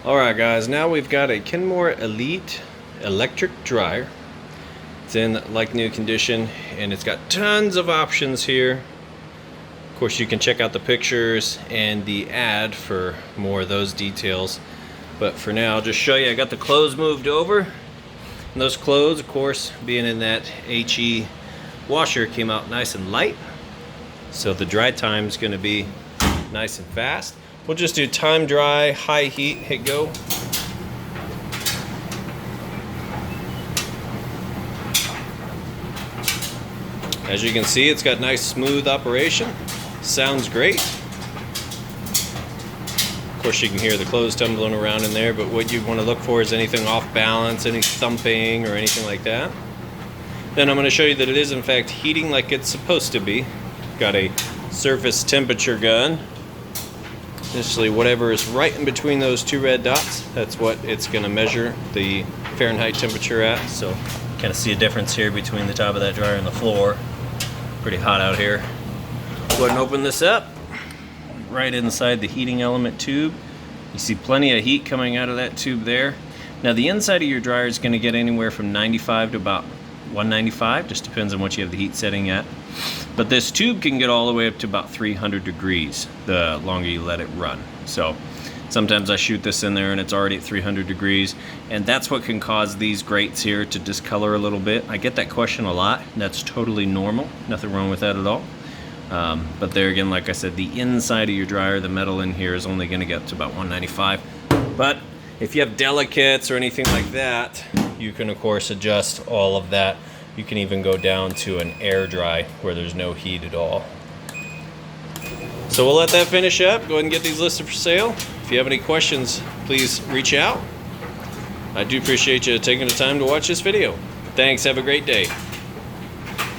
Alright guys, now we've got a Kenmore Elite electric dryer. It's in like new condition and it's got tons of options here. Of course you can check out the pictures and the ad for more of those details. But for now I'll just show you, I got the clothes moved over. And those clothes, of course, being in that HE washer, came out nice and light. So the dry time is going to be nice and fast. We'll just do time dry, high heat, hit go. As you can see, it's got nice smooth operation. Sounds great. Of course you can hear the clothes tumbling around in there, but what you want to look for is anything off balance, any thumping or anything like that. Then I'm going to show you that it is in fact heating like it's supposed to be. Got a surface temperature gun. Essentially whatever is right in between those two red dots, that's what it's going to measure the Fahrenheit temperature at. So kind of see a difference here between the top of that dryer and the floor. Pretty hot out here. Go ahead and open this up. Right inside the heating element tube, you see plenty of heat coming out of that tube there. Now the inside of your dryer is going to get anywhere from 95 to about 195, just depends on what you have the heat setting at. But this tube can get all the way up to about 300 degrees the longer you let it run. So sometimes I shoot this in there and it's already at 300 degrees, and that's what can cause these grates here to discolor a little bit. I get that question a lot, and that's totally normal. Nothing wrong with that at all. But there again, like I said, the inside of your dryer, the metal in here is only going to get up to about 195. But if you have delicates or anything like that, you can of course adjust all of that. You can even go down to an air dry where there's no heat at all. So we'll let that finish up. Go ahead and get these listed for sale. If you have any questions, please reach out. I do appreciate you taking the time to watch this video. Thanks, have a great day.